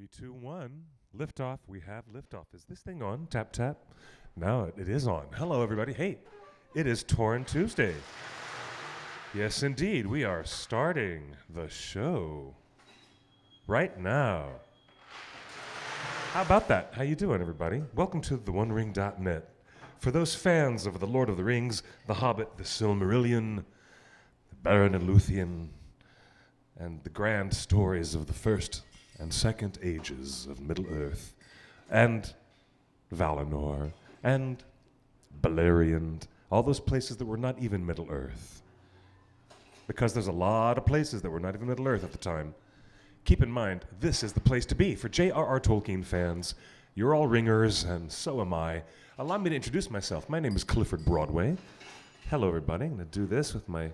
Three, two, one. Liftoff. We have liftoff. Is this thing on? Tap, tap. Now it is on. Hello, everybody. Hey, it is Torn Tuesday. Yes, indeed. We are starting the show right now. How about that? How you doing, everybody? Welcome to theonering.net. For those fans of The Lord of the Rings, The Hobbit, The Silmarillion, The Baron and Luthien, and the grand stories of the first and second ages of Middle-earth, and Valinor, and Beleriand, all those places that were not even Middle-earth. Because there's a lot of places that were not even Middle-earth at the time. Keep in mind, this is the place to be for J.R.R. Tolkien fans. You're all ringers, and so am I. Allow me to introduce myself. My name is Clifford Broadway. Hello, everybody. I'm going to do this with my...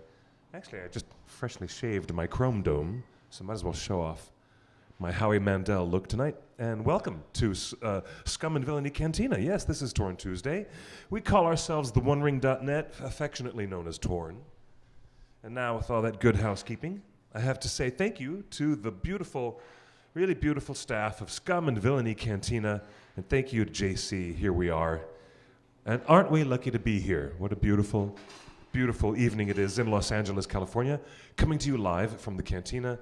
Actually, I just freshly shaved my chrome dome, so I might as well show off my Howie Mandel look tonight. And welcome to Scum and Villainy Cantina. Yes, this is Torn Tuesday. We call ourselves theonering.net, affectionately known as Torn. And now, with all that good housekeeping, I have to say thank you to the beautiful, really beautiful staff of Scum and Villainy Cantina, and thank you to JC. Here we are. And aren't we lucky to be here? What a beautiful, beautiful evening it is in Los Angeles, California, coming to you live from the cantina.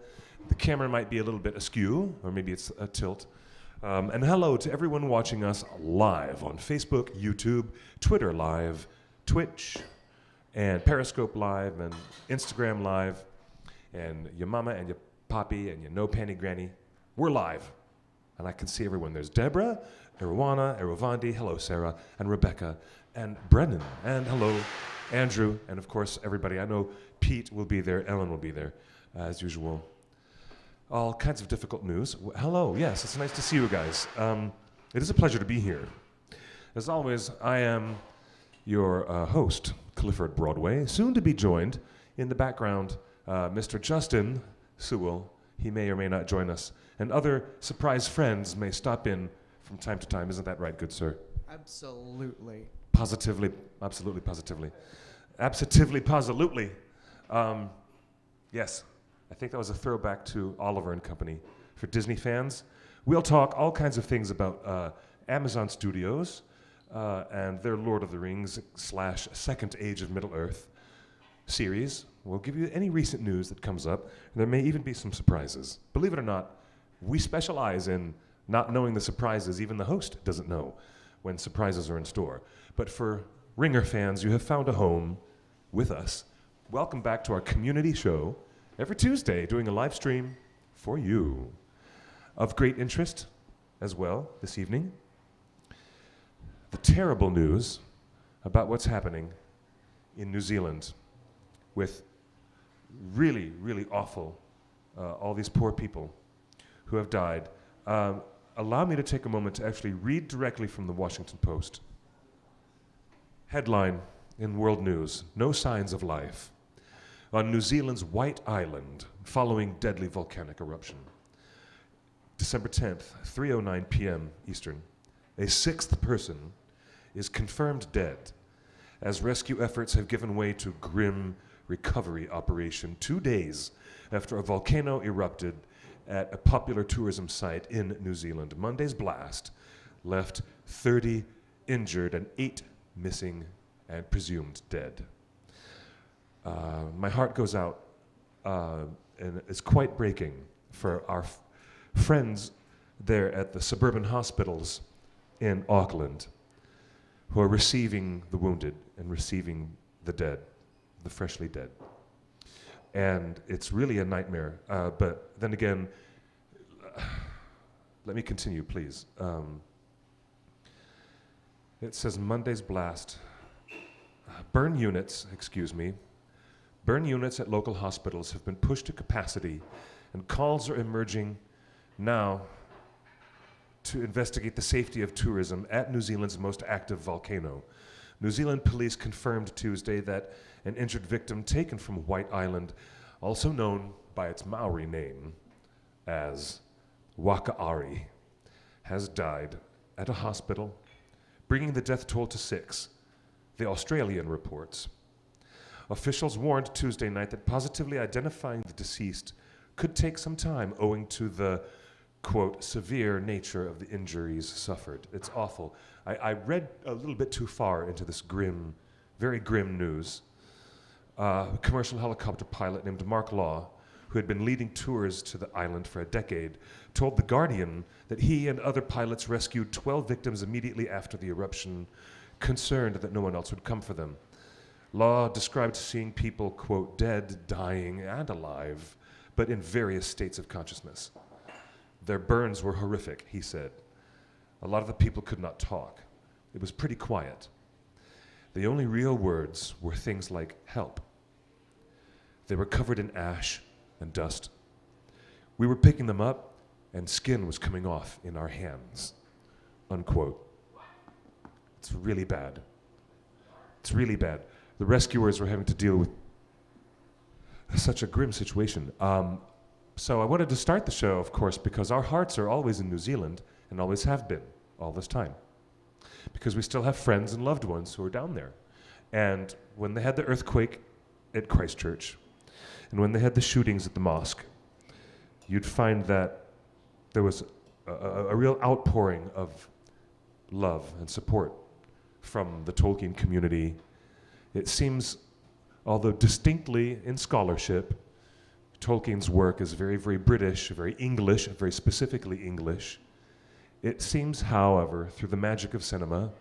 The camera might be a little bit askew, or maybe it's a tilt. And hello to everyone watching us live on Facebook, YouTube, Twitter Live, Twitch, and Periscope Live, and Instagram Live, and your mama and your poppy and your no panty granny. We're live, and I can see everyone. There's Deborah, Erwana, Erovandi, hello Sarah, and Rebecca, and Brennan, and hello Andrew, and of course everybody. I know Pete will be there, Ellen will be there, as usual. All kinds of difficult news. Hello, yes, it's nice to see you guys. It is a pleasure to be here. As always, I am your host, Clifford Broadway, soon to be joined in the background, Mr. Justin Sewell. He may or may not join us, and other surprise friends may stop in from time to time. Isn't that right, good sir? Absolutely. Positively, absolutely, positively. Absolutely, positively. Yes. I think that was a throwback to Oliver and Company. For Disney fans, we'll talk all kinds of things about Amazon Studios and their Lord of the Rings / Second Age of Middle-earth series. We'll give you any recent news that comes up. There may even be some surprises. Believe it or not, we specialize in not knowing the surprises. Even the host doesn't know when surprises are in store. But for Ringer fans, you have found a home with us. Welcome back to our community show. Every Tuesday, doing a live stream for you. Of great interest as well this evening, the terrible news about what's happening in New Zealand with really, really awful, all these poor people who have died. Allow me to take a moment to actually read directly from the Washington Post. Headline in World News, no signs of life on New Zealand's White Island following deadly volcanic eruption. December 10th, 3:09 p.m. Eastern, a sixth person is confirmed dead as rescue efforts have given way to grim recovery operation 2 days after a volcano erupted at a popular tourism site in New Zealand. Monday's blast left 30 injured and 8 missing and presumed dead. My heart goes out, and it's quite breaking for our friends there at the suburban hospitals in Auckland who are receiving the wounded and receiving the dead, the freshly dead. And it's really a nightmare. But then again, let me continue, please. It says Monday's blast. Burn units at local hospitals have been pushed to capacity, and calls are emerging now to investigate the safety of tourism at New Zealand's most active volcano. New Zealand police confirmed Tuesday that an injured victim taken from White Island, also known by its Maori name as Wakaari, has died at a hospital, bringing the death toll to 6, the Australian reports. Officials warned Tuesday night that positively identifying the deceased could take some time owing to the quote, severe nature of the injuries suffered. It's awful. I read a little bit too far into this grim, very grim news. A commercial helicopter pilot named Mark Law, who had been leading tours to the island for a decade, told The Guardian that he and other pilots rescued 12 victims immediately after the eruption, concerned that no one else would come for them. Law described seeing people, quote, dead, dying, and alive, but in various states of consciousness. Their burns were horrific, he said. A lot of the people could not talk. It was pretty quiet. The only real words were things like help. They were covered in ash and dust. We were picking them up, and skin was coming off in our hands, unquote. It's really bad. It's really bad. The rescuers were having to deal with such a grim situation. So I wanted to start the show, of course, because our hearts are always in New Zealand and always have been all this time. Because we still have friends and loved ones who are down there. And when they had the earthquake at Christchurch, and when they had the shootings at the mosque, you'd find that there was a real outpouring of love and support from the Tolkien community. It seems, although distinctly in scholarship, Tolkien's work is very, very British, very English, very specifically English. It seems, however, through the magic of cinema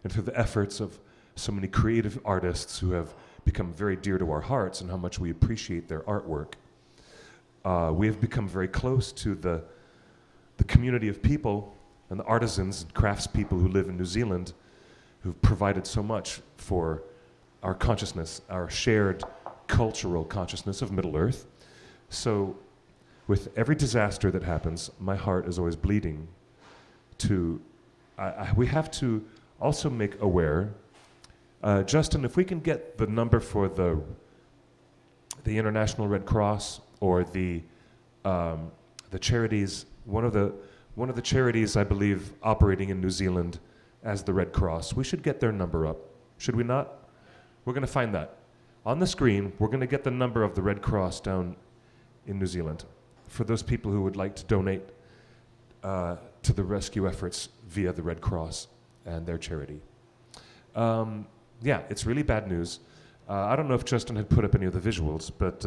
and through the efforts of so many creative artists who have become very dear to our hearts and how much we appreciate their artwork, we have become very close to the community of people and the artisans and craftspeople who live in New Zealand, who've provided so much for our consciousness, our shared cultural consciousness of Middle-earth. So with every disaster that happens, my heart is always bleeding to, we have to also make aware, Justin, if we can get the number for the International Red Cross or the charities, one of the charities I believe operating in New Zealand as the Red Cross, we should get their number up, should we not? We're going to find that. On the screen, we're going to get the number of the Red Cross down in New Zealand for those people who would like to donate to the rescue efforts via the Red Cross and their charity. Yeah, it's really bad news. I don't know if Justin had put up any of the visuals, but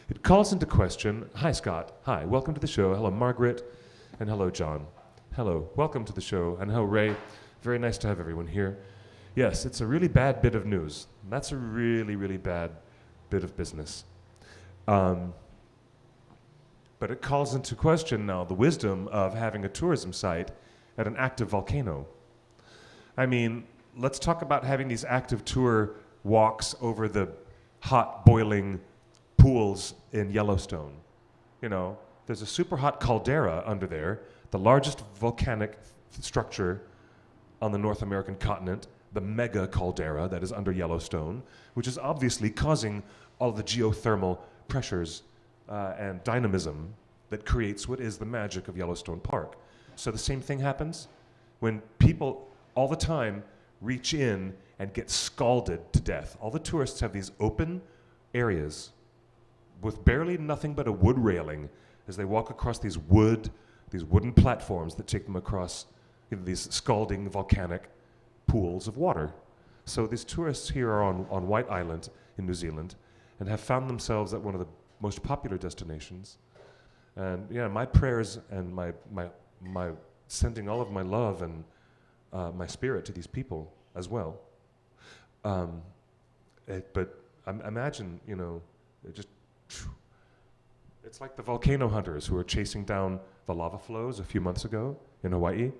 it calls into question. Hi, Scott. Hi, welcome to the show. Hello, Margaret, and hello, John. Hello, welcome to the show, and hello, Ray. Very nice to have everyone here. Yes, it's a really bad bit of news. That's a really, really bad bit of business. But it calls into question now the wisdom of having a tourism site at an active volcano. I mean, let's talk about having these active tour walks over the hot, boiling pools in Yellowstone. You know, there's a super hot caldera under there, the largest volcanic structure on the North American continent, the mega caldera that is under Yellowstone, which is obviously causing all the geothermal pressures and dynamism that creates what is the magic of Yellowstone Park. So the same thing happens when people all the time reach in and get scalded to death. All the tourists have these open areas with barely nothing but a wood railing as they walk across these wooden platforms that take them across these scalding volcanic pools of water. So these tourists here are on White Island in New Zealand and have found themselves at one of the most popular destinations. And yeah, my prayers and my sending all of my love and my spirit to these people as well. But imagine, you know, it's like the volcano hunters who were chasing down the lava flows a few months ago in Hawaii.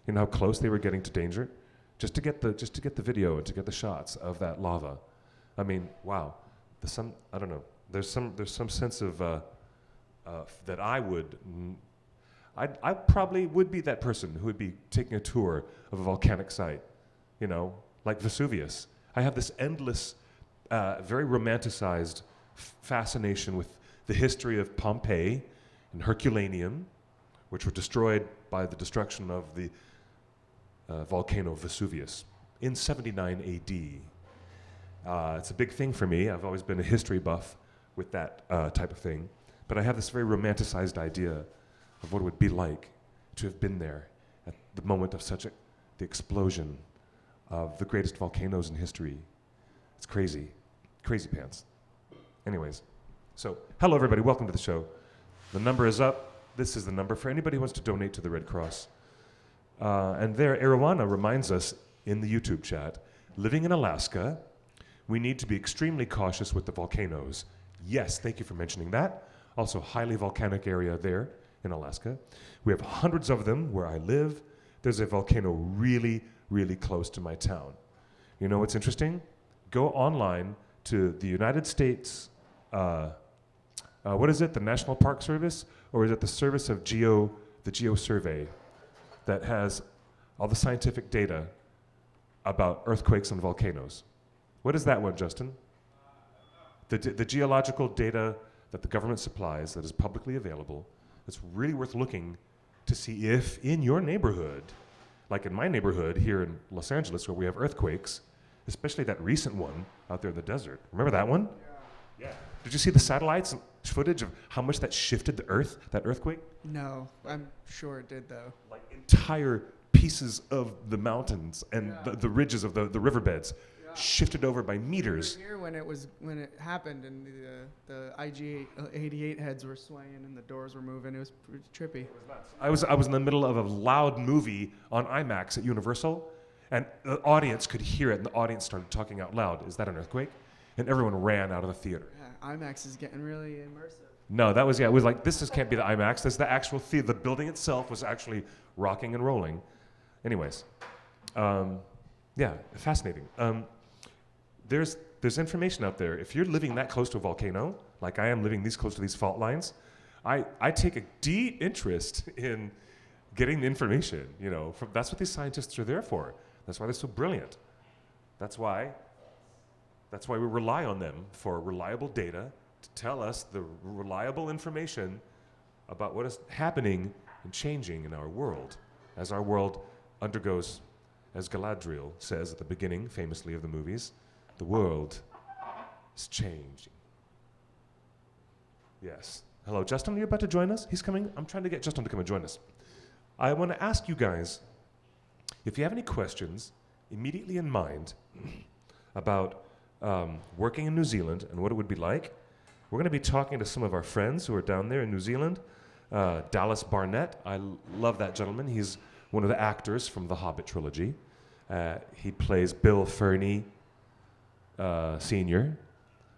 You know how close they were getting to danger? Just to get the video and to get the shots of that lava. I mean, wow. I don't know. There's some sense of that I probably would be that person who would be taking a tour of a volcanic site, you know, like Vesuvius. I have this endless, very romanticized fascination with the history of Pompeii and Herculaneum, which were destroyed by the destruction of the volcano Vesuvius in 79 AD. It's a big thing for me. I've always been a history buff with that type of thing. But I have this very romanticized idea of what it would be like to have been there at the moment of the explosion of the greatest volcanoes in history. It's crazy. Crazy pants. Anyways, so hello everybody, welcome to the show. The number is up. This is the number for anybody who wants to donate to the Red Cross. And there, Arowana reminds us in the YouTube chat, living in Alaska, we need to be extremely cautious with the volcanoes. Yes, thank you for mentioning that. Also, highly volcanic area there in Alaska. We have hundreds of them where I live. There's a volcano really, really close to my town. You know what's interesting? Go online to the United States, what is it, the National Park Service? Or is it the Service of the Geo Survey that has all the scientific data about earthquakes and volcanoes? What is that one, Justin? The geological data that the government supplies that is publicly available. It's really worth looking to see if in your neighborhood, like in my neighborhood here in Los Angeles where we have earthquakes, especially that recent one out there in the desert. Remember that one? Yeah. Did you see the satellites and footage of how much that shifted the earth, that earthquake? No, I'm sure it did though. Like entire pieces of the mountains and the ridges of the riverbeds shifted over by meters. We were here when it happened and the IG-88 heads were swaying and the doors were moving. It was pretty trippy. It was nuts. I was in the middle of a loud movie on IMAX at Universal, and the audience could hear it, and the audience started talking out loud. Is that an earthquake? And everyone ran out of the theater. Yeah, IMAX is getting really immersive. No, that was, it was like, can't be the IMAX. This is the actual theater. The building itself was actually rocking and rolling. Anyways, fascinating. There's information out there. If you're living that close to a volcano, like I am living close to these fault lines, I take a deep interest in getting the information, that's what these scientists are there for. That's why they're so brilliant. That's why we rely on them for reliable data to tell us the reliable information about what is happening and changing in our world as our world undergoes, as Galadriel says at the beginning, famously, of the movies, the world is changing. Yes. Hello, Justin, are you about to join us? He's coming. I'm trying to get Justin to come and join us. I want to ask you guys, if you have any questions immediately in mind about working in New Zealand and what it would be like, we're going to be talking to some of our friends who are down there in New Zealand. Dallas Barnett, I love that gentleman. He's one of the actors from the Hobbit trilogy. He plays Bill Ferny Sr.,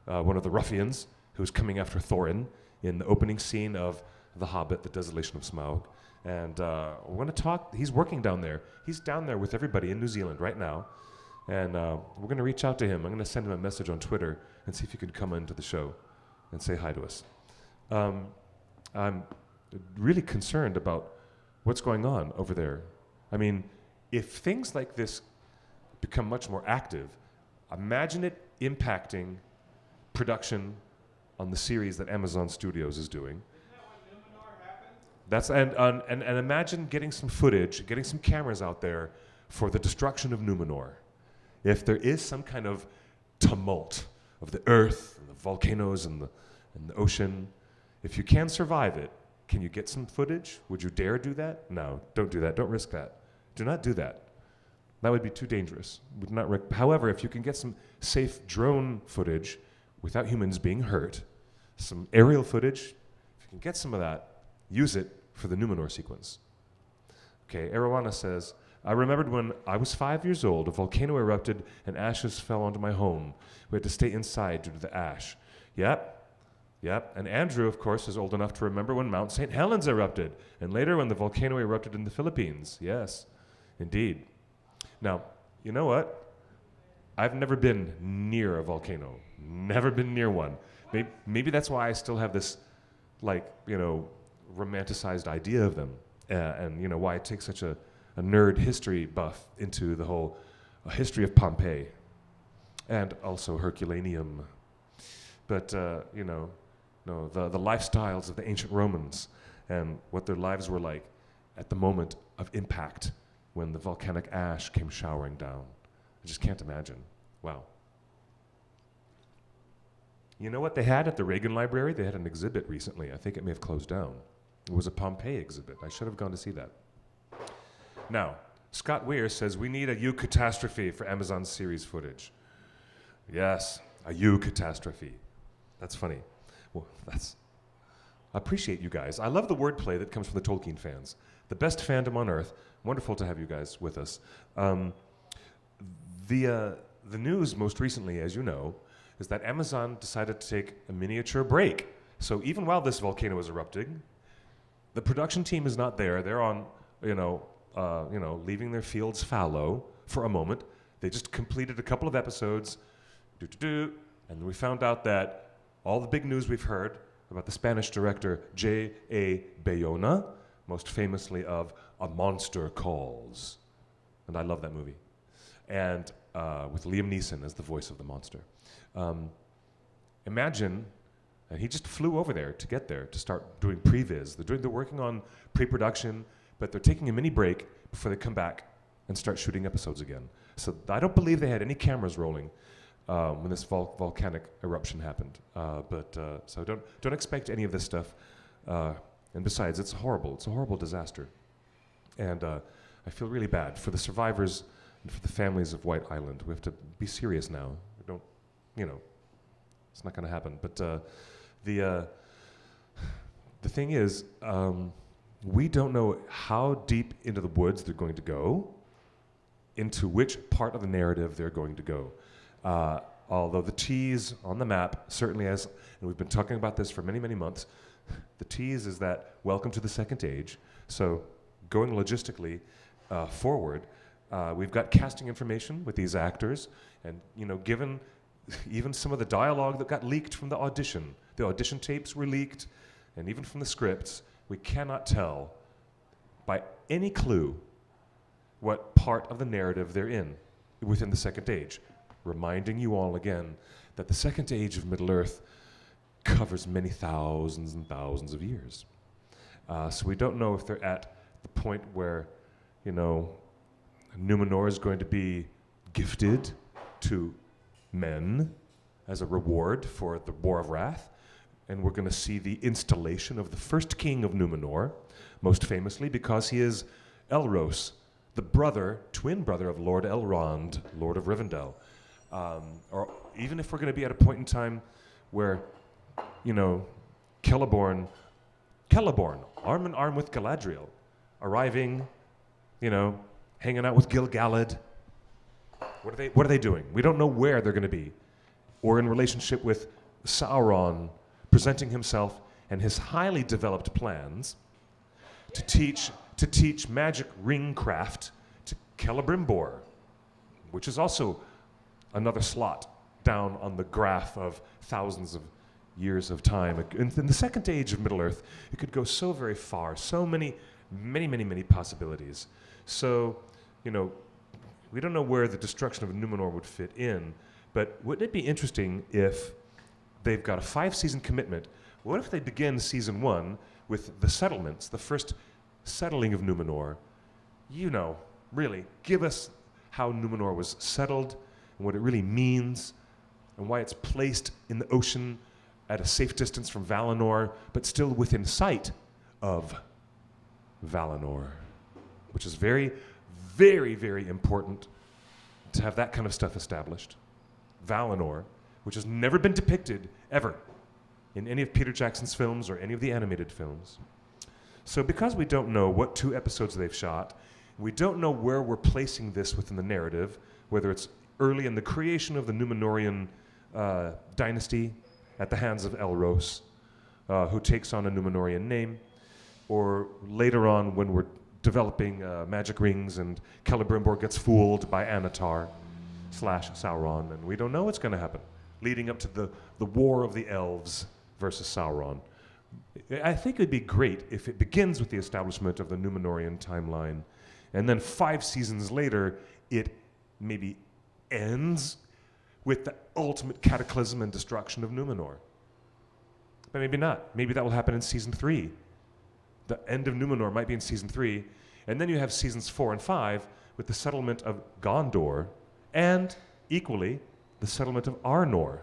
one of the ruffians who's coming after Thorin in the opening scene of The Hobbit, The Desolation of Smaug. And we're going to talk. He's working down there. He's down there with everybody in New Zealand right now. And we're going to reach out to him. I'm going to send him a message on Twitter and see if he could come into the show and say hi to us. I'm really concerned about what's going on over there. I mean, if things like this become much more active, imagine it impacting production on the series that Amazon Studios is doing. That's and imagine getting some footage, getting some cameras out there for the destruction of Numenor. If there is some kind of tumult of the earth and the volcanoes and the ocean, if you can survive it, can you get some footage? Would you dare do that? No, don't do that. Don't risk that. Do not do that. That would be too dangerous. Would not. However, if you can get some safe drone footage without humans being hurt, some aerial footage, if you can get some of that, use it for the Numenor sequence. Okay, Arowana says, I remembered when I was 5 years old, a volcano erupted and ashes fell onto my home. We had to stay inside due to the ash. Yep. And Andrew, of course, is old enough to remember when Mount St. Helens erupted, and later when the volcano erupted in the Philippines. Yes, indeed. Now, you know what? I've never been near a volcano. Never been near one. Maybe that's why I still have this, romanticized idea of them, and why I take such a nerd history buff into the whole history of Pompeii, and also Herculaneum. But the lifestyles of the ancient Romans and what their lives were like at the moment of impact when the volcanic ash came showering down. I just can't imagine. Wow. You know what they had at the Reagan Library? They had an exhibit recently. I think it may have closed down. It was a Pompeii exhibit. I should have gone to see that. Now, Scott Weir says we need a catastrophe for Amazon series footage. Yes, a catastrophe. That's funny. Well, I appreciate you guys. I love the wordplay that comes from the Tolkien fans. The best fandom on earth. Wonderful to have you guys with us. The news most recently, as you know, is that Amazon decided to take a miniature break. So even while this volcano is erupting, the production team is not there. They're on, leaving their fields fallow for a moment. They just completed a couple of episodes, and we found out that all the big news we've heard about the Spanish director J.A. Bayona, most famously of A Monster Calls. And I love that movie. And with Liam Neeson as the voice of the monster. Imagine, and he just flew over there to get there to start doing previs. They're working on pre-production, but they're taking a mini break before they come back and start shooting episodes again. So I don't believe they had any cameras rolling when this volcanic eruption happened. So don't expect any of this stuff. And besides, it's horrible. It's a horrible disaster. And I feel really bad for the survivors and for the families of White Island. We have to be serious now. We don't, it's not going to happen. But the thing is, we don't know how deep into the woods they're going to go, into which part of the narrative they're going to go. Although the tease on the map certainly has, and we've been talking about this for many, many months, the tease is that welcome to the second age. So going logistically forward, we've got casting information with these actors, and given even some of the dialogue that got leaked from the audition tapes were leaked, and even from the scripts, we cannot tell by any clue what part of the narrative they're in within the second age. Reminding you all again that the second age of Middle-earth covers many thousands and thousands of years. So we don't know if they're at the point where, Numenor is going to be gifted to men as a reward for the War of Wrath, and we're going to see the installation of the first king of Numenor, most famously because he is Elros, the twin brother of Lord Elrond, Lord of Rivendell. Or even if we're going to be at a point in time where, Celeborn, arm in arm with Galadriel, arriving, hanging out with Gil-galad. What are they doing? We don't know where they're going to be. Or in relationship with Sauron presenting himself and his highly developed plans to teach magic ring craft to Celebrimbor, which is also another slot down on the graph of thousands of years of time. In the second age of Middle-earth, it could go so very far, so many possibilities. So, we don't know where the destruction of Numenor would fit in, but wouldn't it be interesting if they've got a 5-season commitment? What if they begin season 1 with the settlements, the first settling of Numenor? Really, give us how Numenor was settled and what it really means and why it's placed in the ocean at a safe distance from Valinor, but still within sight of Valinor, which is very, very, very important to have that kind of stuff established. Valinor, which has never been depicted ever in any of Peter Jackson's films or any of the animated films. So because we don't know what 2 episodes they've shot, we don't know where we're placing this within the narrative, whether it's early in the creation of the Numenorian dynasty at the hands of Elros, who takes on a Numenorian name, or later on when we're developing magic rings and Celebrimbor gets fooled by Anatar / Sauron, and we don't know what's going to happen, leading up to the War of the Elves versus Sauron. I think it would be great if it begins with the establishment of the Numenorian timeline, and then 5 seasons later, it maybe ends with the ultimate cataclysm and destruction of Numenor. But maybe not. Maybe that will happen in season 3. The end of Numenor might be in season 3, and then you have seasons 4 and 5 with the settlement of Gondor, and equally the settlement of Arnor.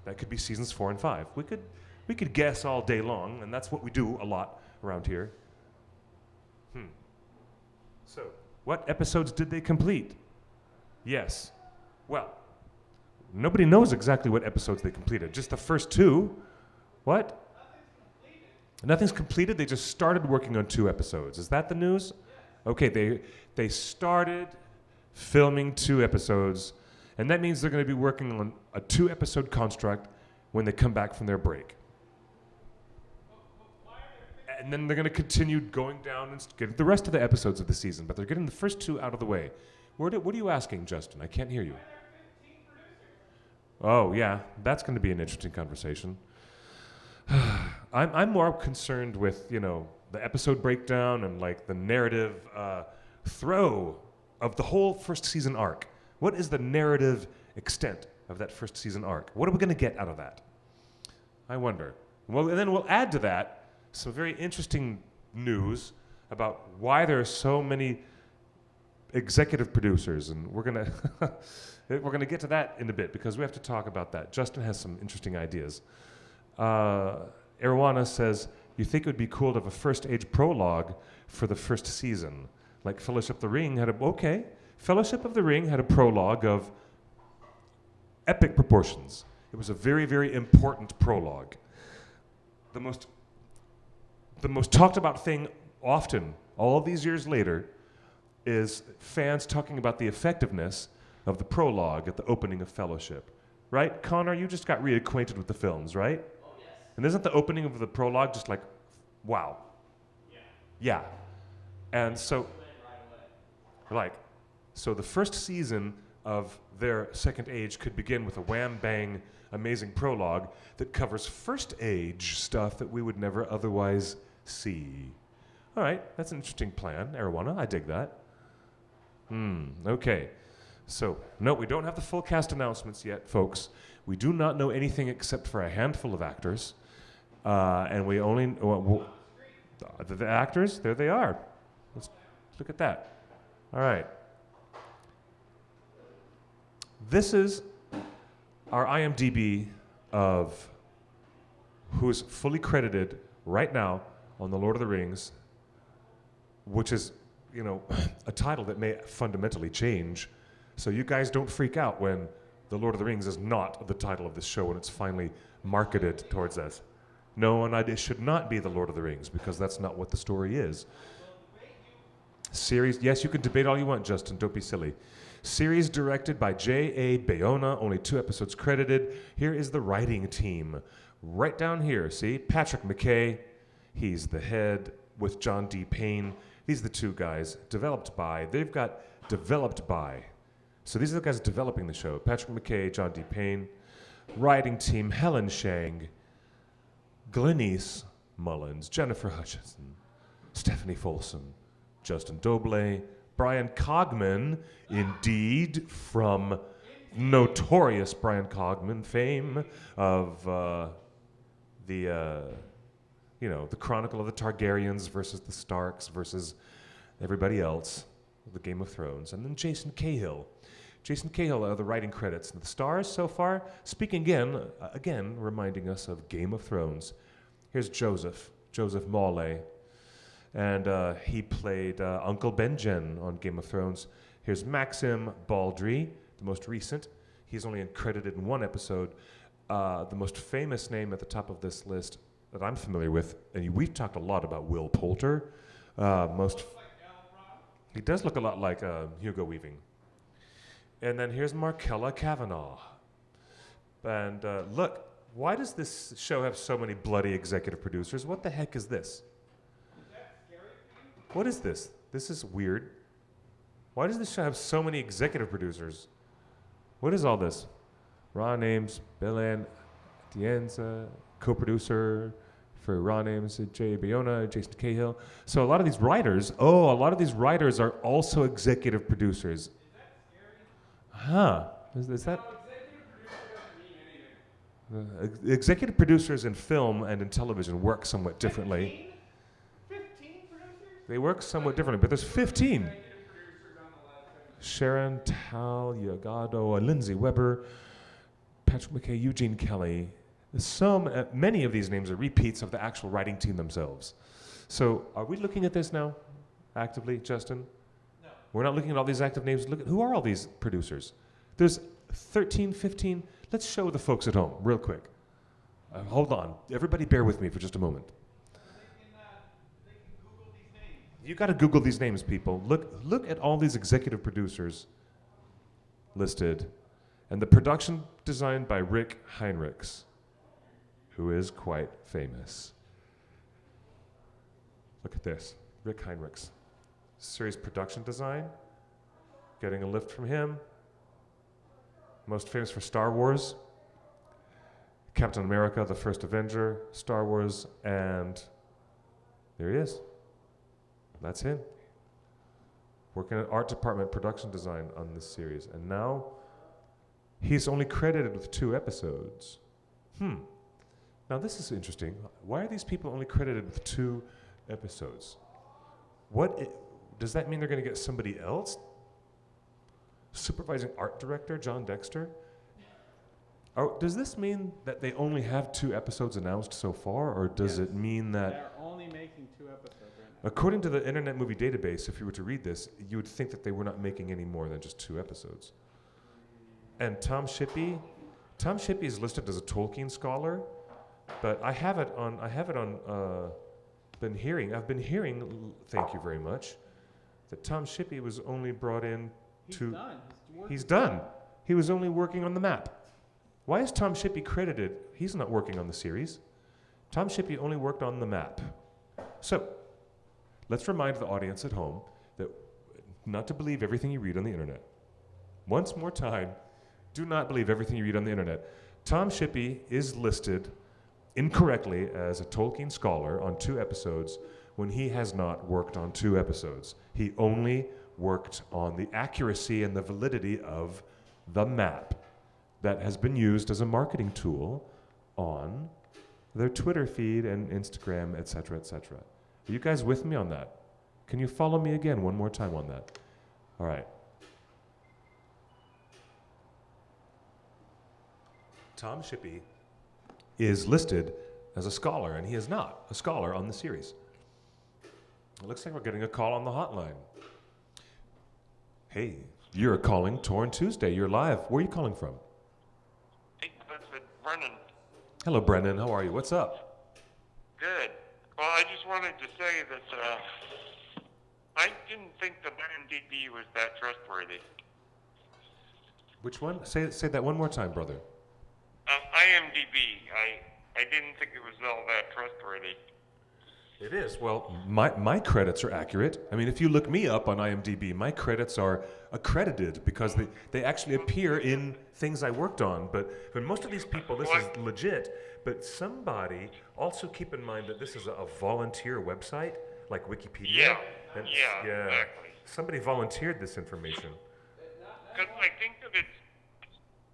That could be seasons 4 and 5. We could guess all day long, and that's what we do a lot around here. So, what episodes did they complete? Yes. Well, nobody knows exactly what episodes they completed. Just the first 2. What? Nothing's completed. They just started working on 2 episodes. Is that the news? Okay, they started filming 2 episodes, and that means they're going to be working on a 2-episode construct when they come back from their break. And then they're going to continue going down and get the rest of the episodes of the season, but they're getting the first 2 out of the way. What are you asking, Justin? I can't hear you. Oh, yeah, that's going to be an interesting conversation. I'm more concerned with, the episode breakdown and like the narrative throw of the whole first season arc. What is the narrative extent of that first season arc? What are we going to get out of that? I wonder. Well, and then we'll add to that some very interesting news about why there are so many executive producers, and we're gonna get to that in a bit because we have to talk about that. Justin has some interesting ideas. Arowana says, you think it would be cool to have a first age prologue for the first season, like Fellowship of the Ring had Fellowship of the Ring had a prologue of epic proportions. It was a very, very important prologue. The most talked about thing often, all these years later, is fans talking about the effectiveness of the prologue at the opening of Fellowship. Right? Connor, you just got reacquainted with the films, right? Oh, yes. And isn't the opening of the prologue just like, wow? Yeah. And so, so the first season of their second age could begin with a wham-bang amazing prologue that covers first age stuff that we would never otherwise see. All right, that's an interesting plan, Arowana. I dig that. Okay. So, no, we don't have the full cast announcements yet, folks. We do not know anything except for a handful of actors. And we only... the actors, there they are. Let's look at that. All right. This is our IMDb of who's fully credited right now on The Lord of the Rings, which is, a title that may fundamentally change. So you guys don't freak out when The Lord of the Rings is not the title of this show when it's finally marketed towards us. No, and it should not be The Lord of the Rings because that's not what the story is. Series, yes, you can debate all you want, Justin, don't be silly. Series directed by J.A. Bayona, only 2 episodes credited. Here is the writing team. Right down here, see? Patrick McKay, he's the head with John D. Payne. These are the 2 guys. Developed by, so these are the guys developing the show. Patrick McKay, John D. Payne. Writing team, Helen Shang, Glenise Mullins, Jennifer Hutchinson, Stephanie Folsom, Justin Doble, Brian Cogman, indeed, from notorious Brian Cogman fame of the Chronicle of the Targaryens versus the Starks versus everybody else, the Game of Thrones, and then Jason Cahill. Jason Cahill are the writing credits. And the stars so far, speaking again, reminding us of Game of Thrones. Here's Joseph Mawley, and he played Uncle Benjen on Game of Thrones. Here's Maxim Baldry, the most recent. He's only credited in 1 episode. The most famous name at the top of this list that I'm familiar with, and we've talked a lot about Will Poulter. He does look a lot like Hugo Weaving. And then here's Markella Kavanaugh. And look, why does this show have so many bloody executive producers? What the heck is this? Is that scary for you? What is this? This is weird. Why does this show have so many executive producers? What is all this? Raw names, Belen Atienza, co-producer for Raw names, J. Bayona, Jason Cahill. So a lot of these writers are also executive producers. Is that scary? Huh. Is that... No, executive producer doesn't mean anything. Executive producers in film and in television work somewhat differently. 15 producers? They work somewhat differently, but there's 15. Executive producers on the list. Sharon Tal, Yagado, Lindsay Weber, Patrick McKay, Eugene Kelly. Many of these names are repeats of the actual writing team themselves. So are we looking at this now actively, Justin? No. We're not looking at all these active names. Look at who are all these producers? There's 13, 15. Let's show the folks at home real quick. Hold on. Everybody bear with me for just a moment. They can Google these names. You got to Google these names, people. Look at all these executive producers listed. And the production designed by Rick Heinrichs, who is quite famous. Look at this, Rick Heinrichs. Series production design, getting a lift from him. Most famous for Star Wars, Captain America, the First Avenger, Star Wars, and there he is. That's him. Working in art department production design on this series. And now he's only credited with 2 episodes. Now this is interesting. Why are these people only credited with 2 episodes? Does that mean they're going to get somebody else? Supervising art director, John Dexter? Or does this mean that they only have 2 episodes announced so far, or does it mean that... They're only making 2 episodes right now. According to the Internet Movie Database, if you were to read this, you would think that they were not making any more than just 2 episodes. And Tom Shippey is listed as a Tolkien scholar, but I've been hearing, thank you very much, that Tom Shippey was only brought in to... He's done. He was only working on the map. Why is Tom Shippey credited? He's not working on the series. Tom Shippey only worked on the map. So, let's remind the audience at home that not to believe everything you read on the internet. Once more time, do not believe everything you read on the internet. Tom Shippey is listed incorrectly as a Tolkien scholar on 2 episodes when he has not worked on 2 episodes. He only worked on the accuracy and the validity of the map that has been used as a marketing tool on their Twitter feed and Instagram, etc., etc. Are you guys with me on that? Can you follow me again one more time on that? All right. Tom Shippey is listed as a scholar, and he is not a scholar on the series. It looks like we're getting a call on the hotline. Hey, you're calling TORnTuesday. You're live. Where are you calling from? Hey, that's it, Brennan. Hello, Brennan. How are you? What's up? Good. Well, I just wanted to say that I didn't think the IMDb was that trustworthy. Which one? Say that one more time, brother. IMDb. I didn't think it was all that trustworthy. It is. Well, my credits are accurate. I mean, if you look me up on IMDb, my credits are accredited because they actually appear in things I worked on. But most of these people, this is legit. But somebody, also keep in mind that this is a volunteer website, like Wikipedia. Yeah, And yeah, exactly. Somebody volunteered this information. Because I think that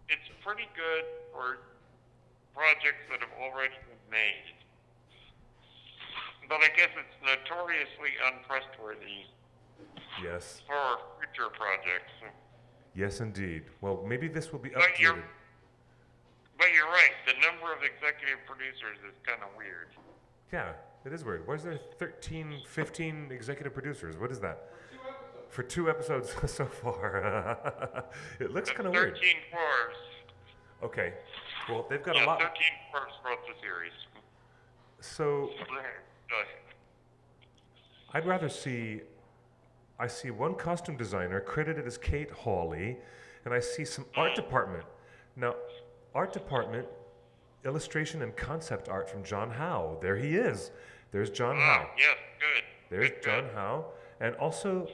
it's pretty good for projects that have already been made. But I guess it's notoriously untrustworthy Yes. for future projects. Yes, indeed. Well, maybe this will be But you're updated. right. The number of executive producers is kind of weird. Yeah, it is weird. Why is there 13, 15 executive producers? What is that? For 2 episodes so far. It looks kind of weird. 13 fours. Okay. Well, they've got Yeah, a lot. 13 fours wrote the series. So I'd rather see. I see one costume designer credited as Kate Hawley, and I see some art department. Now, art department, illustration and concept art from John Howe. There he is. There's John Howe. Yes, good. There's Good, John good. Howe. And also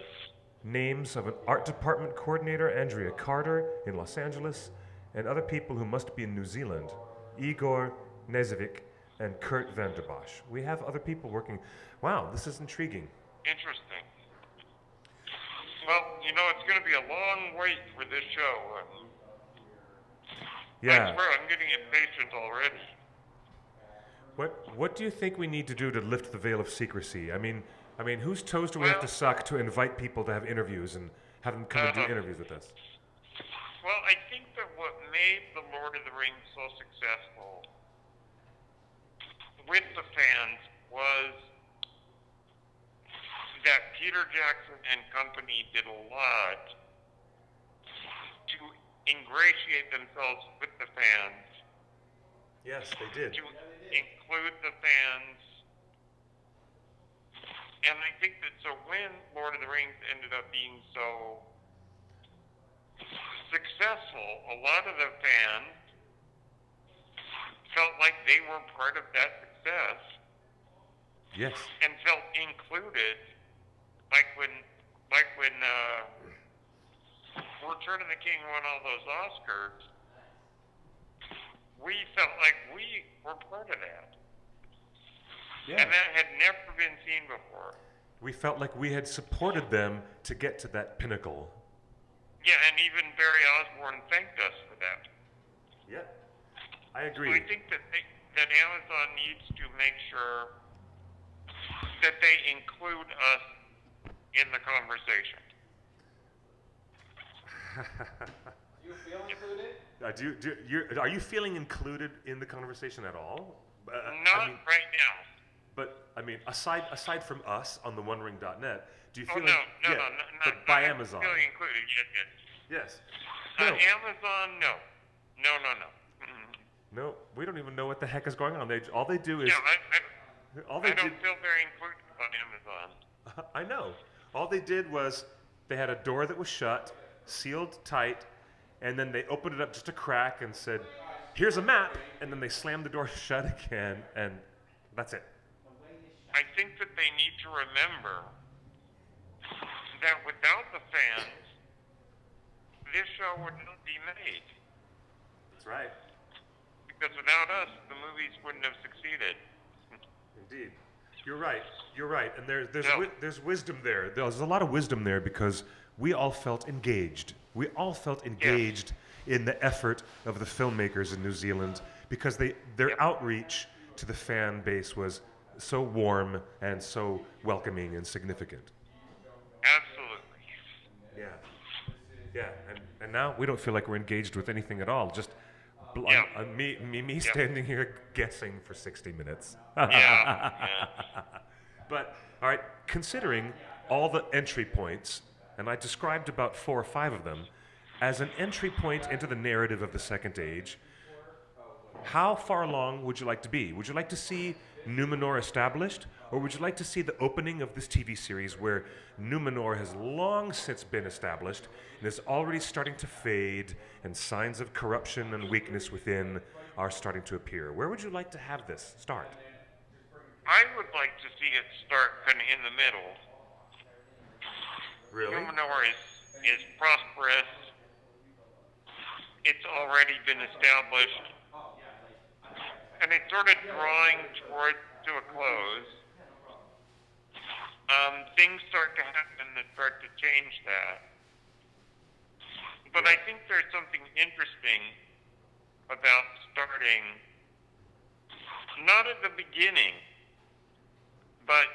names of an art department coordinator, Andrea Carter in Los Angeles, and other people who must be in New Zealand, Igor Nezevic and Kurt van der Bosch. We have other people working. Wow, this is intriguing. Interesting. Well, it's going to be a long wait for this show. I Yeah. swear I'm getting impatient already. What do you think we need to do to lift the veil of secrecy? I mean, whose toes do we have to Well- suck to invite people to have interviews and have them come and do interviews with us? Well, I think that what made The Lord of the Rings so successful with the fans was that Peter Jackson and company did a lot to ingratiate themselves with the fans, Yes, they did. to include the fans. And I think that so when Lord of the Rings ended up being so successful, a lot of the fans felt like they were part of that success Yes. and felt included, like when Return of the King won all those Oscars. We felt like we were part of that. Yeah. And that had never been seen before. We felt like we had supported them to get to that pinnacle. Yeah, and even Barry Osborne thanked us for that. Yeah, I So agree. I think that Amazon needs to make sure that they include us in the conversation. Do you feel included? Are you feeling included in the conversation at all? Not right now. But I mean, aside from us on the OneRing.net, do you Oh, feel no, yeah, no, but by not Amazon? Feeling included, yes. Yes. Amazon, no. No. No, we don't even know what the heck is going on. All they do is Yeah, all I they don't did. feel very included on Amazon. I know. All they did was they had a door that was shut, sealed tight, and then they opened it up just a crack and said, "Here's a map," and then they slammed the door shut again, and that's it. I think that they need to remember that without the fans, this show would not be made. That's right. Because without us, the movies wouldn't have succeeded. Indeed. You're right. You're right. And No. there's wisdom there. There's a lot of wisdom there because we all felt engaged. We all felt engaged in the effort of the filmmakers in New Zealand because their outreach to the fan base was so warm and so welcoming and significant. Absolutely. Yeah. Yeah. And now we don't feel like we're engaged with anything at all. Just me standing here guessing for 60 minutes. Yeah. But, all right, considering all the entry points, and I described about 4 or 5 of them, as an entry point into the narrative of the Second Age, how far along would you like to be? Would you like to see Numenor established, or would you like to see the opening of this TV series where Numenor has long since been established and is already starting to fade, and signs of corruption and weakness within are starting to appear? Where would you like to have this start? I would like to see it start kind of in the middle. Really? Numenor is prosperous. It's already been established. And it's sort of drawing to a close. Things start to happen that start to change that. But I think there's something interesting about starting, not at the beginning, but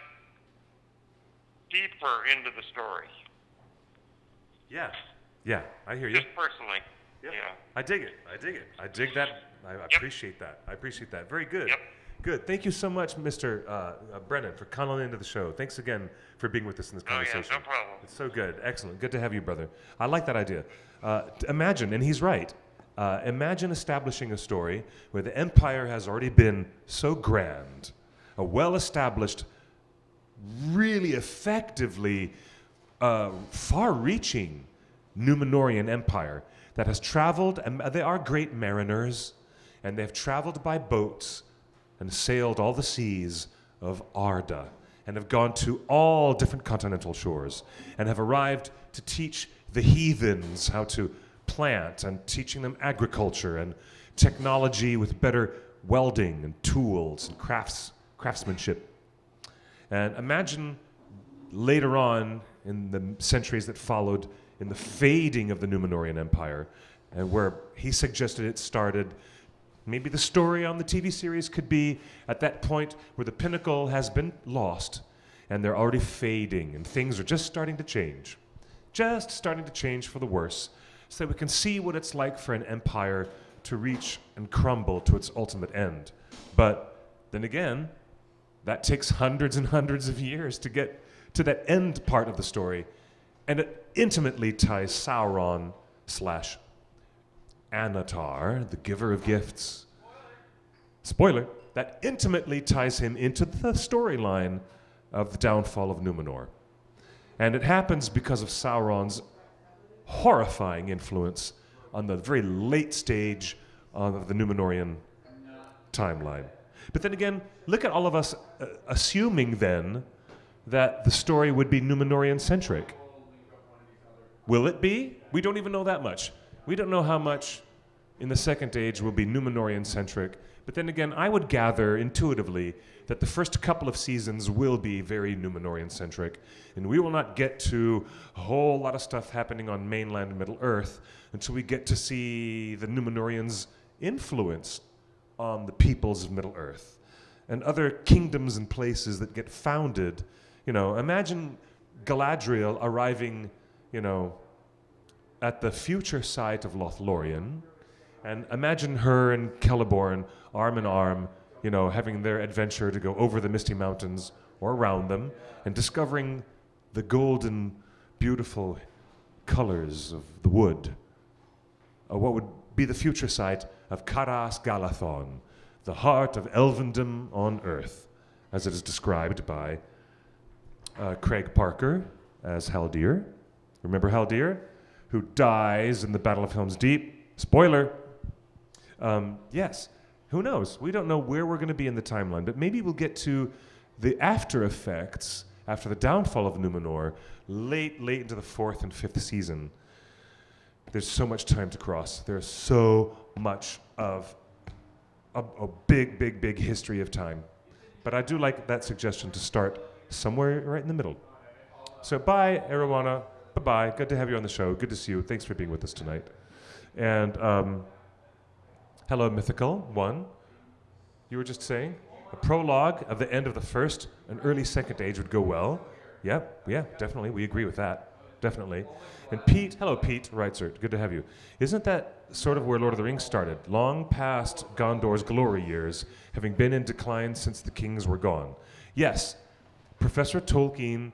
deeper into the story. Yeah. Yeah, I hear you. Just personally. Yep. Yeah. I dig it. I dig that. I appreciate that. I appreciate that. Very good. Yep. Good. Thank you so much, Mr. Brennan, for calling into the show. Thanks again for being with us in this Oh, yeah, conversation. no problem. It's so good. Excellent. Good to have you, brother. I like that idea. Imagine, and he's right, imagine establishing a story where the empire has already been so grand, a well-established, really effectively far-reaching Numenorian empire that has traveled, and they are great mariners, and they've traveled by boats and sailed all the seas of Arda, and have gone to all different continental shores, and have arrived to teach the heathens how to plant, and teaching them agriculture and technology with better welding and tools and craftsmanship. And imagine later on in the centuries that followed, in the fading of the Numenorian Empire, and where he suggested it started, maybe the story on the TV series could be at that point where the pinnacle has been lost and they're already fading and things are just starting to change. Just starting to change for the worse, so that we can see what it's like for an empire to reach and crumble to its ultimate end. But then again, that takes hundreds and hundreds of years to get to that end part of the story, and it intimately ties Sauron slash Anatar, the giver of gifts. Spoiler, that intimately ties him into the storyline of the downfall of Numenor. And it happens because of Sauron's horrifying influence on the very late stage of the Numenorian timeline. But then again, look at all of us assuming then that the story would be Numenorian-centric. Will it be? We don't even know that much. We don't know how much in the Second Age will be Numenorian-centric. But then again, I would gather intuitively that the first couple of seasons will be very Numenorian-centric, and we will not get to a whole lot of stuff happening on mainland Middle-earth until we get to see the Numenorians' influence on the peoples of Middle-earth and other kingdoms and places that get founded. You know, imagine Galadriel arriving, you know, at the future site of Lothlorien, and imagine her and Celeborn arm in arm, you know, having their adventure to go over the Misty Mountains or around them and discovering the golden, beautiful colors of the wood. What would be the future site of Caras Galadhon, the heart of elvendom on earth, as it is described by Craig Parker as Haldir. Remember Haldir? Who dies in the Battle of Helm's Deep. Spoiler. Yes. Who knows? We don't know where we're going to be in the timeline, but maybe we'll get to the after effects after the downfall of Numenor late into the 4th and 5th season. There's so much time to cross. There's so much of a big history of time. But I do like that suggestion to start somewhere right in the middle. So bye, Arowana. Bye-bye. Good to have you on the show. Good to see you. Thanks for being with us tonight. And hello, Mythical One. You were just saying a prologue of the end of the first and early Second Age would go well. Yeah, definitely. We agree with that. Definitely. And Pete, hello, Pete Reitzert. Good to have you. Isn't that sort of where Lord of the Rings started? Long past Gondor's glory years, having been in decline since the kings were gone. Yes, Professor Tolkien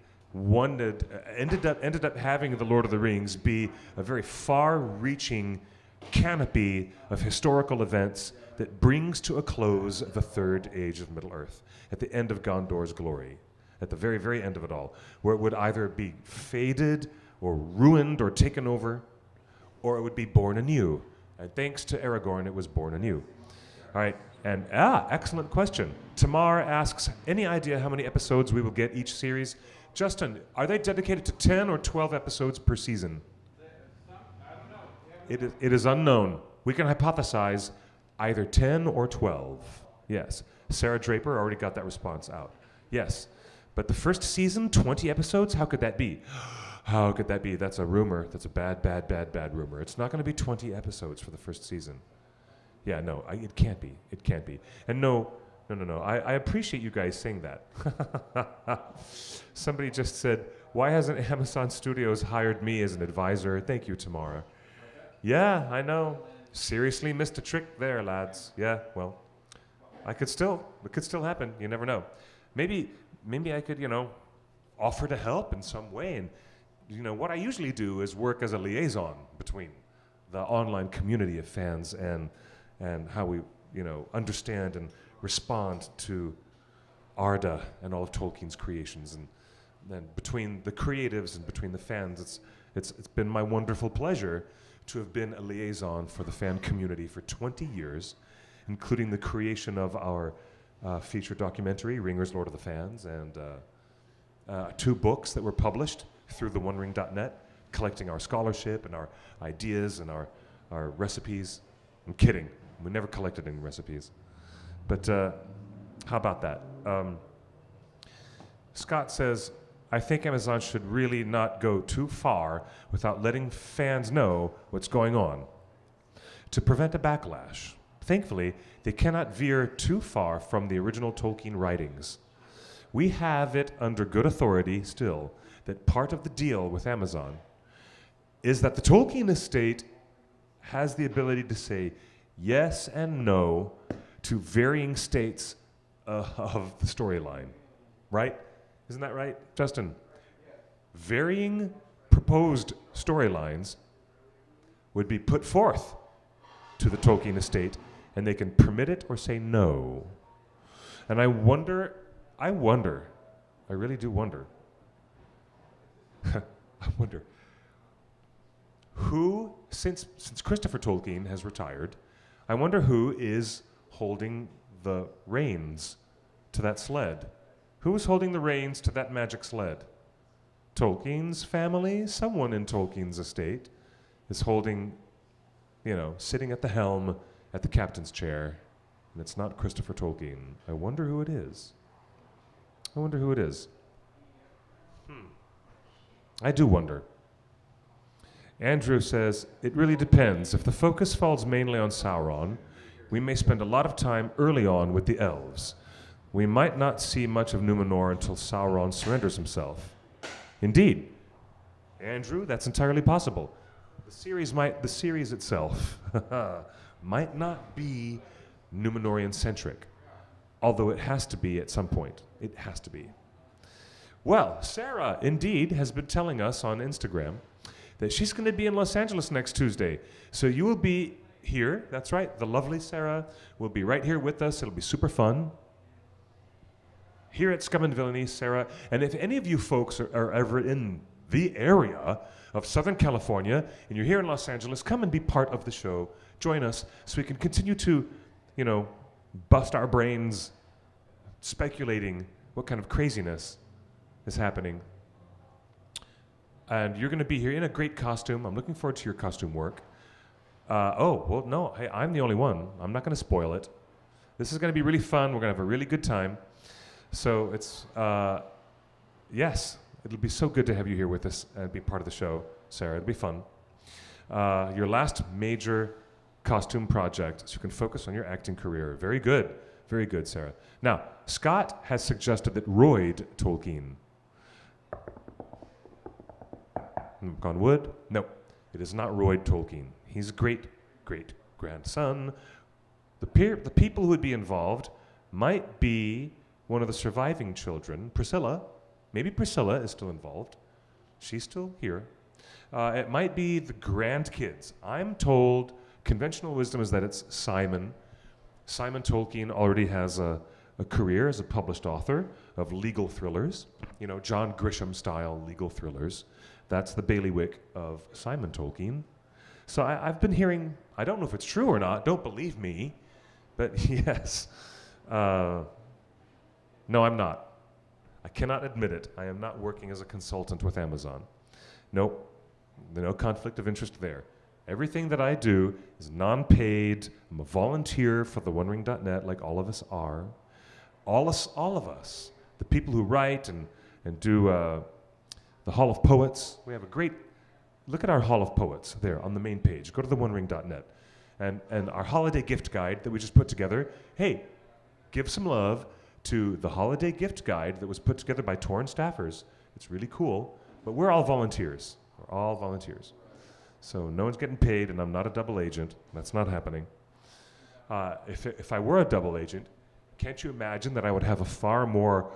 ended up having the Lord of the Rings be a very far-reaching canopy of historical events that brings to a close the Third Age of Middle-earth, at the end of Gondor's glory, at the very, very end of it all, where it would either be faded or ruined or taken over, or it would be born anew. And thanks to Aragorn, it was born anew. All right, and excellent question. Tamar asks, any idea how many episodes we will get each series? Justin, are they dedicated to 10 or 12 episodes per season? It is unknown. We can hypothesize either 10 or 12. Yes. Sarah Draper already got that response out. Yes. But the first season, 20 episodes? How could that be? How could that be? That's a rumor. That's a bad rumor. It's not going to be 20 episodes for the first season. Yeah, no, it can't be. It can't be. And no. I appreciate you guys saying that. Somebody just said, why hasn't Amazon Studios hired me as an advisor? Thank you, Tamara. Yeah, I know. Seriously missed a trick there, lads. Yeah, well, it could still happen. You never know. Maybe I could, offer to help in some way. And, what I usually do is work as a liaison between the online community of fans and how we, understand and respond to Arda and all of Tolkien's creations. And then between the creatives and between the fans, it's been my wonderful pleasure to have been a liaison for the fan community for 20 years, including the creation of our feature documentary, Ringer's Lord of the Fans, and 2 books that were published through theonering.net, collecting our scholarship and our ideas and our recipes. I'm kidding. We never collected any recipes. But how about that? Scott says, I think Amazon should really not go too far without letting fans know what's going on to prevent a backlash. Thankfully, they cannot veer too far from the original Tolkien writings. We have it under good authority still that part of the deal with Amazon is that the Tolkien estate has the ability to say yes and no to varying states of the storyline, right? Isn't that right, Justin? varying proposed storylines would be put forth to the Tolkien estate, and they can permit it or say no. And I really do wonder, I wonder, who, since Christopher Tolkien has retired, I wonder who is holding the reins to that sled. Who is holding the reins to that magic sled? Tolkien's family? Someone in Tolkien's estate is holding, sitting at the helm at the captain's chair, and it's not Christopher Tolkien. I wonder who it is. I do wonder. Andrew says, it really depends. If the focus falls mainly on Sauron, we may spend a lot of time early on with the elves. We might not see much of Numenor until Sauron surrenders himself. Indeed. Andrew, that's entirely possible. The series itself might not be Numenorian-centric, although it has to be at some point. It has to be. Well, Sarah, indeed, has been telling us on Instagram that she's going to be in Los Angeles next Tuesday. So you will be here. That's right. The lovely Sarah will be right here with us. It'll be super fun. Here at Scum and Villainy, Sarah. And if any of you folks are ever in the area of Southern California and you're here in Los Angeles, come and be part of the show. Join us so we can continue to, bust our brains speculating what kind of craziness is happening. And you're going to be here in a great costume. I'm looking forward to your costume work. No, hey, I'm the only one. I'm not going to spoil it. This is going to be really fun. We're going to have a really good time. So it's, yes, it'll be so good to have you here with us and be part of the show, Sarah. It'll be fun. Your last major costume project, so you can focus on your acting career. Very good, Sarah. Now, Scott has suggested that Royd Tolkien. Knock on wood. No, it is not Royd Tolkien. He's great-great-grandson. The people who would be involved might be one of the surviving children, Priscilla. Maybe Priscilla is still involved. She's still here. It might be the grandkids. I'm told conventional wisdom is that it's Simon. Simon Tolkien already has a career as a published author of legal thrillers, John Grisham-style legal thrillers. That's the bailiwick of Simon Tolkien. So I've been hearing, I don't know if it's true or not, don't believe me, but yes. No, I'm not. I cannot admit it. I am not working as a consultant with Amazon. Nope, no conflict of interest there. Everything that I do is non-paid. I'm a volunteer for theonering.net, like all of us are. All of us, the people who write and do the Hall of Poets. We have a great, look at our Hall of Poets there on the main page. Go to theonering.net. And our holiday gift guide that we just put together. Hey, give some love to the holiday gift guide that was put together by Torn staffers. It's really cool, but we're all volunteers. We're all volunteers. So no one's getting paid, and I'm not a double agent. That's not happening. If I were a double agent, can't you imagine that I would have a far more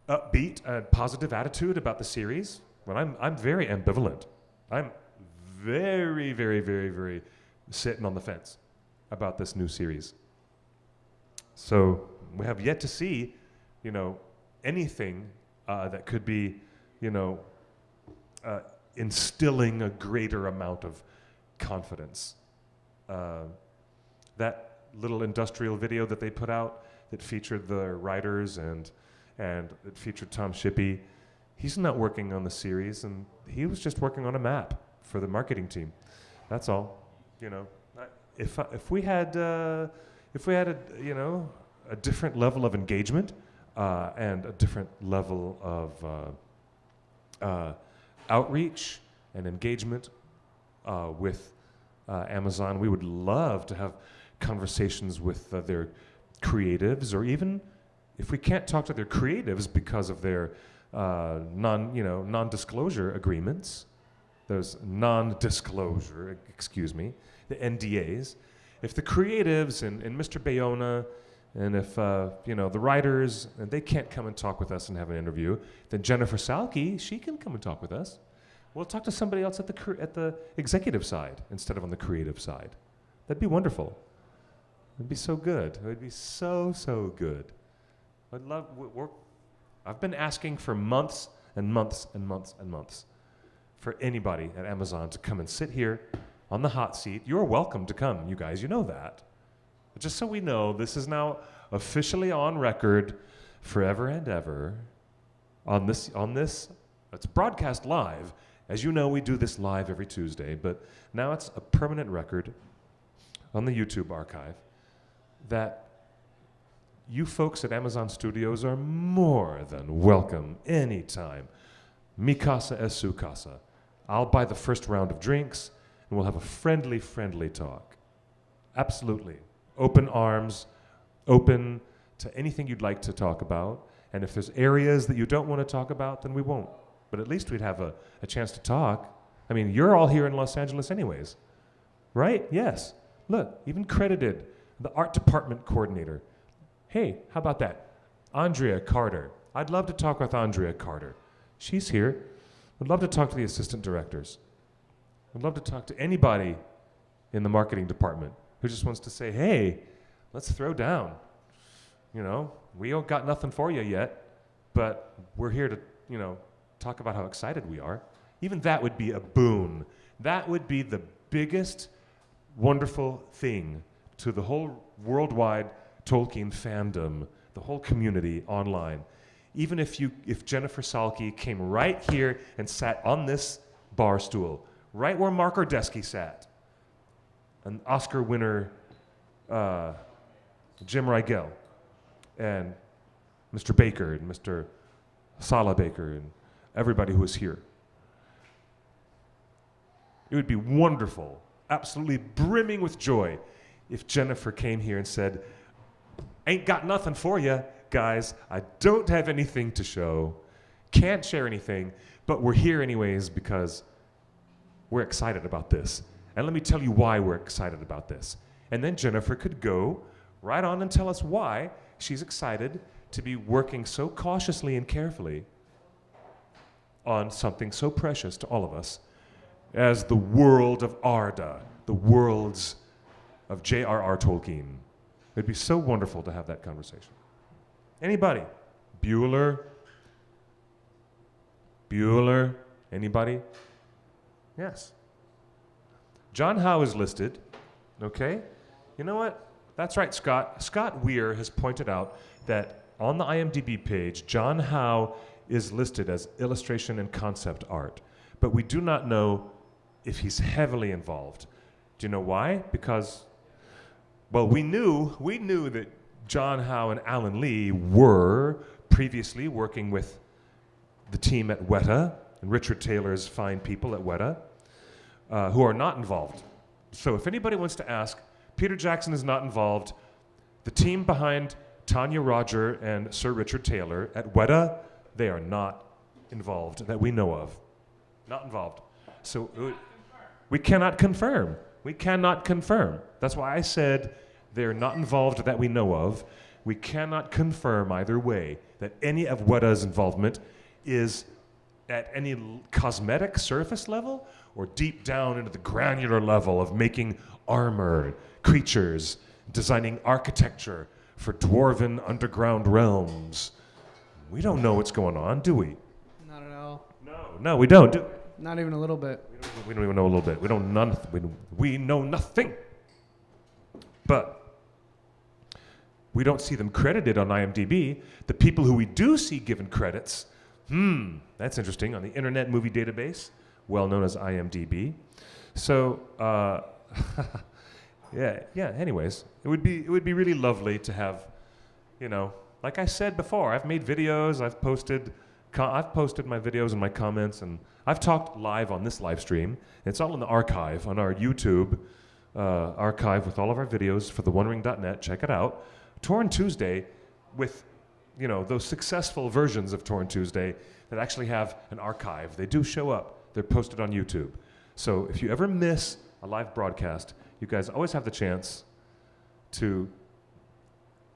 upbeat and positive attitude about the series? Well, I'm very ambivalent. I'm very, very, very, very sitting on the fence about this new series. So we have yet to see, anything that could be, instilling a greater amount of confidence. That little industrial video that they put out that featured the writers and it featured Tom Shippey, he's not working on the series, and he was just working on a map for the marketing team. That's all. If we had a different level of engagement and a different level of outreach and engagement with Amazon, we would love to have conversations with their creatives, or even if we can't talk to their creatives because of their non-disclosure agreements, those the NDAs. If the creatives and Mr. Bayona And if, the writers, and they can't come and talk with us and have an interview, then Jennifer Salke, she can come and talk with us. We'll talk to somebody else at the executive side instead of on the creative side. That'd be wonderful. It'd be so good. It would be so, so good. I've been asking for months and months and months and months for anybody at Amazon to come and sit here on the hot seat. You're welcome to come, you guys. You know that. But just so we know, this is now officially on record forever and ever on this. It's broadcast live. As you know, we do this live every Tuesday, but now it's a permanent record on the YouTube archive that you folks at Amazon Studios are more than welcome anytime. Mi casa es su casa. I'll buy the first round of drinks, and we'll have a friendly, friendly talk. Absolutely. Open arms, open to anything you'd like to talk about. And if there's areas that you don't want to talk about, then we won't. But at least we'd have a chance to talk. I mean, you're all here in Los Angeles anyways, right? Yes. Look, even credited, the art department coordinator. Hey, how about that? Andrea Carter. I'd love to talk with Andrea Carter. She's here. I'd love to talk to the assistant directors. I'd love to talk to anybody in the marketing department who just wants to say, hey, let's throw down. We don't got nothing for you yet, but we're here to, talk about how excited we are. Even that would be a boon. That would be the biggest wonderful thing to the whole worldwide Tolkien fandom, the whole community online. Even if Jennifer Salke came right here and sat on this bar stool, right where Mark Ordesky sat, an Oscar winner, Jim Rigel, and Mr. Baker, and Mr. Sala Baker, and everybody who was here. It would be wonderful, absolutely brimming with joy, if Jennifer came here and said, ain't got nothing for you, guys. I don't have anything to show, can't share anything, but we're here anyways because we're excited about this. And let me tell you why we're excited about this. And then Jennifer could go right on and tell us why she's excited to be working so cautiously and carefully on something so precious to all of us as the world of Arda, the worlds of J.R.R. Tolkien. It'd be so wonderful to have that conversation. Anybody? Bueller? Anybody? Yes. John Howe is listed, okay? You know what? That's right, Scott. Scott Weir has pointed out that on the IMDb page, John Howe is listed as illustration and concept art, but we do not know if he's heavily involved. Do you know why? Because, well, we knew that John Howe and Alan Lee were previously working with the team at Weta and Richard Taylor's fine people at Weta, who are not involved. So if anybody wants to ask, Peter Jackson is not involved. The team behind Tanya Roger and Sir Richard Taylor at Weta, they are not involved that we know of. Not involved. So we cannot confirm. We cannot confirm. That's why I said they're not involved that we know of. We cannot confirm either way that any of Weta's involvement is at any cosmetic surface level or deep down into the granular level of making armor, creatures, designing architecture for dwarven underground realms. We don't know what's going on, do we? Not at all. No, we don't. Not even a little bit. We don't even know a little bit. We know nothing. But we don't see them credited on IMDb. The people who we do see given credits, that's interesting, on the Internet Movie Database, well known as IMDb. So, anyways, it would be really lovely to have, like I said before, I've made videos, I've posted my videos and my comments, and I've talked live on this live stream. It's all in the archive on our YouTube archive with all of our videos for theonering.net. Check it out. TORnTuesday with, those successful versions of TORnTuesday that actually have an archive. They do show up. They're posted on YouTube. So if you ever miss a live broadcast, you guys always have the chance to